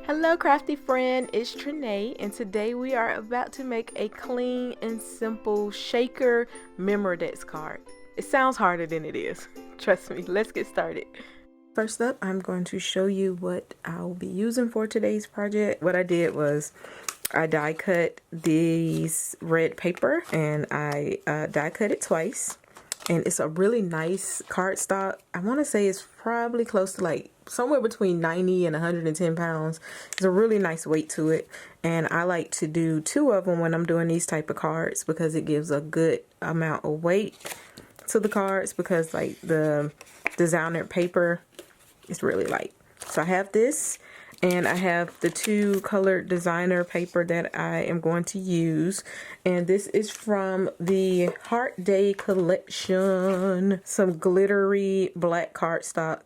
Hello crafty friend, it's Tranae, and today we are about to make a clean and simple shaker Memorydex card. It sounds harder than it is. Trust me, let's get started. First up, I'm going to show you what I'll be using for today's project. What I did was I die cut these red paper and I die cut it twice. And it's a really nice cardstock. I want to say it's probably close to like somewhere between 90 and 110 pounds. It's a really nice weight to it. And I like to do 2 of them when I'm doing these type of cards because it gives a good amount of weight to the cards, because like the designer paper is really light. So I have this, and I have the 2 colored designer paper that I am going to use. And this is from the Heart Day collection. Some glittery black cardstock.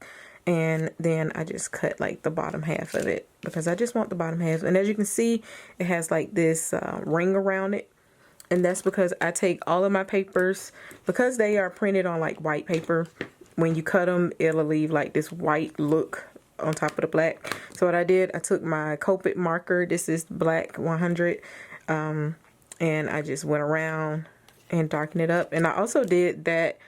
And then I just cut like the bottom half of it because I just want the bottom half. And as you can see, it has like this ring around it. And that's because I take all of my papers, because they are printed on like white paper. When you cut them, it'll leave like this white look on top of the black. So what I did, I took my Copic marker, this is black 100, and I just went around and darkened it up. And I also did that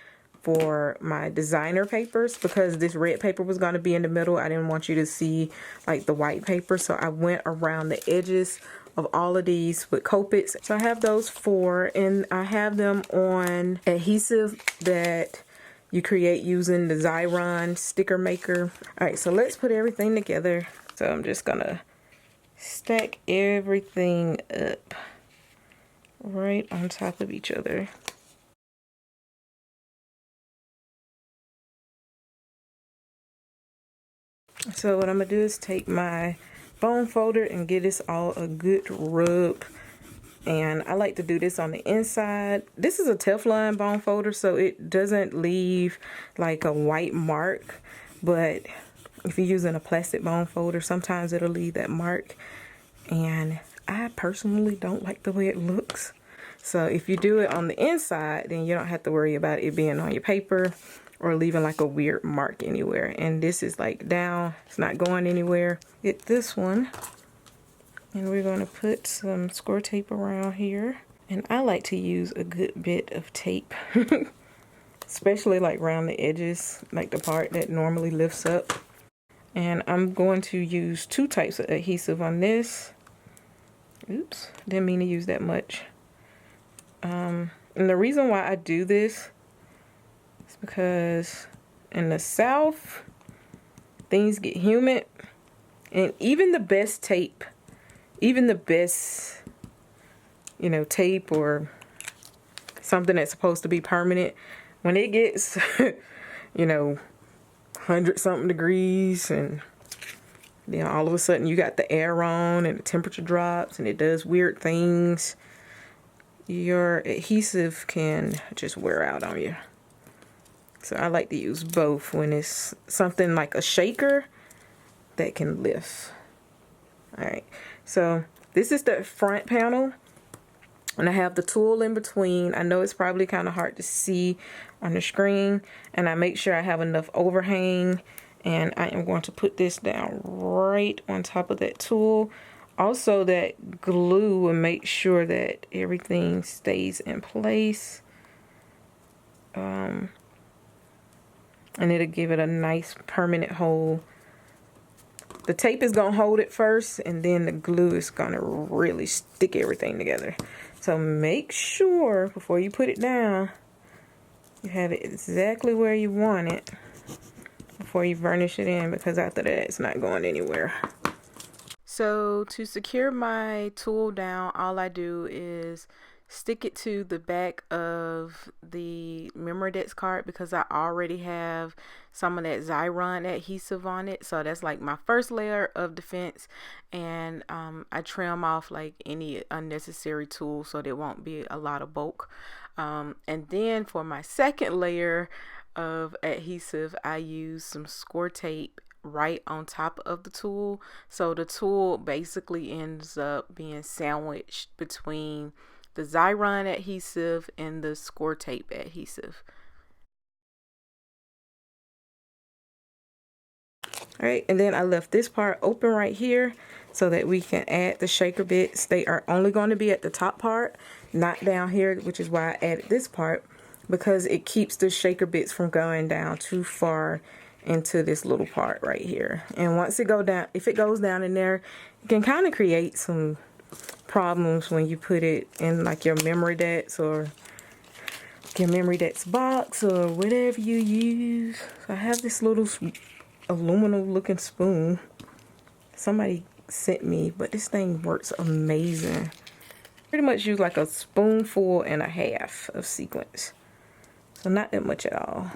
for my designer papers because this red paper was going to be in the middle. I didn't want you to see like the white paper, so I went around the edges of all of these with Copics. So I have those 4, and I have them on adhesive that you create using the Xyron sticker maker. All right, so let's put everything together. So I'm just gonna stack everything up right on top of each other. So what I'm gonna do is take my bone folder and give this all a good rub. And I like to do this on the inside. This is a Teflon bone folder, so it doesn't leave like a white mark. But if you're using a plastic bone folder, sometimes it'll leave that mark. And I personally don't like the way it looks. So if you do it on the inside, then you don't have to worry about it being on your paper or leaving like a weird mark anywhere. And this is like down, it's not going anywhere. Get this one. And we're going to put some score tape around here. And I like to use a good bit of tape, especially like around the edges, like the part that normally lifts up. And I'm going to use 2 types of adhesive on this. Oops, didn't mean to use that much. And the reason why I do this is because in the South, things get humid. And even the best tape, even the best, you know, tape or something that's supposed to be permanent, when it gets, you know, 100-something degrees, and then all of a sudden you got the air on and the temperature drops and it does weird things, your adhesive can just wear out on you. So I like to use both when it's something like a shaker that can lift. All right, so this is the front panel, and I have the tool in between. I know it's probably kind of hard to see on the screen, and I make sure I have enough overhang, and I am going to put this down right on top of that tool. Also, that glue will make sure that everything stays in place, and it'll give it a nice permanent hold. The tape is going to hold it first, and then the glue is going to really stick everything together. So make sure before you put it down, you have it exactly where you want it before you varnish it in, because after that, it's not going anywhere. So to secure my tool down, all I do is stick it to the back of the Memorydex card, because I already have some of that Xyron adhesive on it. So that's like my first layer of defense, and I trim off like any unnecessary tools so there won't be a lot of bulk. And then for my second layer of adhesive, I use some score tape right on top of the tool. So the tool basically ends up being sandwiched between the Xyron adhesive and the score tape adhesive. All right, and then I left this part open right here, so that we can add the shaker bits. They are only going to be at the top part, not down here, which is why I added this part, because it keeps the shaker bits from going down too far into this little part right here. And once it goes down, if it goes down in there, it can kind of create some problems when you put it in like your Memorydex or your Memorydex box or whatever you use. So I have this little aluminum looking spoon somebody sent me, but this thing works amazing. Pretty much use like a spoonful and a half of sequins, so not that much at all.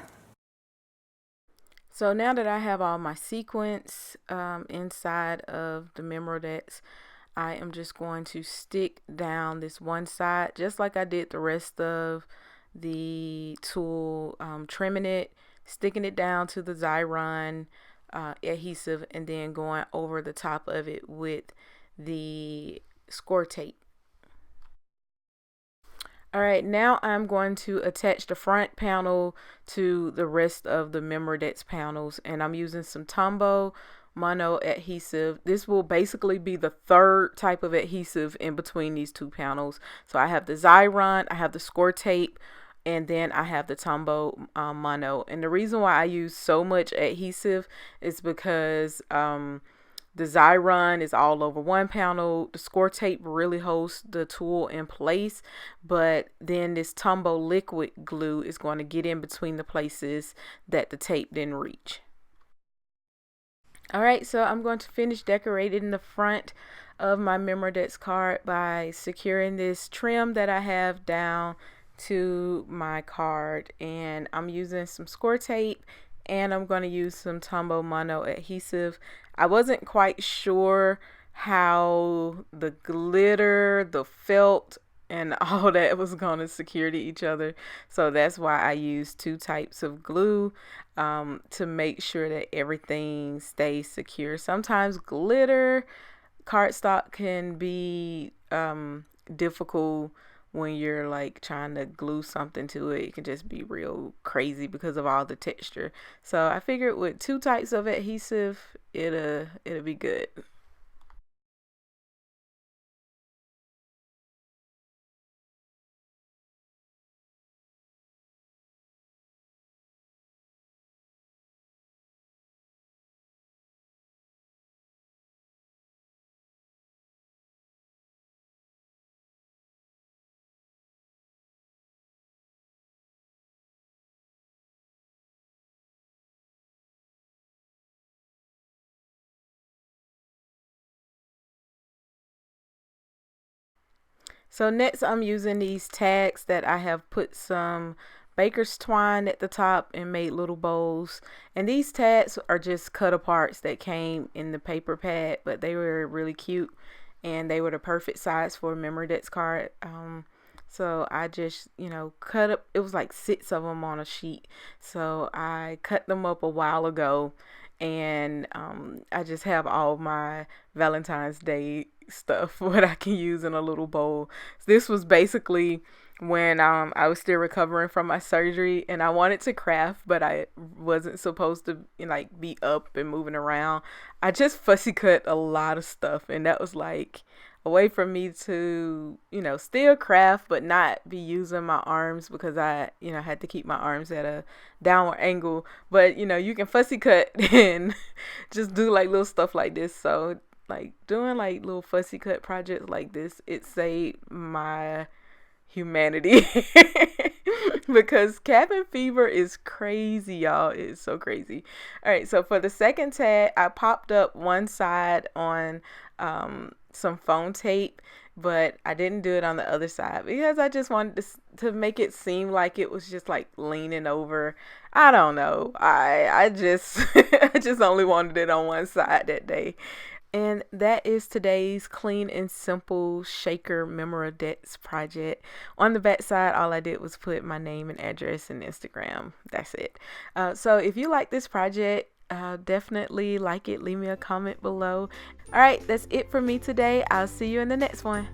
So now that I have all my sequins inside of the Memorydex, I am just going to stick down this one side just like I did the rest of the tool, trimming it, sticking it down to the Xyron adhesive, and then going over the top of it with the score tape. Alright, now I'm going to attach the front panel to the rest of the Memorydex panels, and I'm using some Tombow mono adhesive. This will basically be the third type of adhesive in between these two panels. So I have the Xyron, I have the score tape, and then I have the Tombow mono. And the reason why I use so much adhesive is because the Xyron is all over one panel. The score tape really holds the tool in place, but then this Tombow liquid glue is going to get in between the places that the tape didn't reach. Alright, so I'm going to finish decorating the front of my Memorydex card by securing this trim that I have down to my card, and I'm using some score tape and I'm going to use some Tombow mono adhesive. I wasn't quite sure how the glitter, the felt, and all that was going to secure to each other, so that's why I used two types of glue to make sure that everything stays secure. Sometimes glitter cardstock can be difficult when you're like trying to glue something to it. It can just be real crazy because of all the texture. So I figured with two types of adhesive, it'll be good. So next I'm using these tags that I have put some baker's twine at the top and made little bows. And these tags are just cut aparts that came in the paper pad, but they were really cute and they were the perfect size for a Memorydex card. So I just, cut up, it was like 6 of them on a sheet. So I cut them up a while ago, and I just have all my Valentine's Day stuff what I can use in a little bowl. This was basically when I was still recovering from my surgery, and I wanted to craft, but I wasn't supposed to like be up and moving around. I just fussy cut a lot of stuff, and that was like a way for me to still craft but not be using my arms, because I had to keep my arms at a downward angle. But you can fussy cut and just do like little stuff like this. So like doing like little fussy cut projects like this, it saved my humanity because cabin fever is crazy, y'all. It's so crazy. All right, so for the second tag, I popped up one side on some foam tape, but I didn't do it on the other side because I just wanted to make it seem like it was just like leaning over. I don't know. I just I just only wanted it on one side that day. And that is today's clean and simple shaker Memorydex project. On the back side, all I did was put my name and address and Instagram. That's it. So if you like this project, definitely like it. Leave me a comment below. All right, that's it for me today. I'll see you in the next one.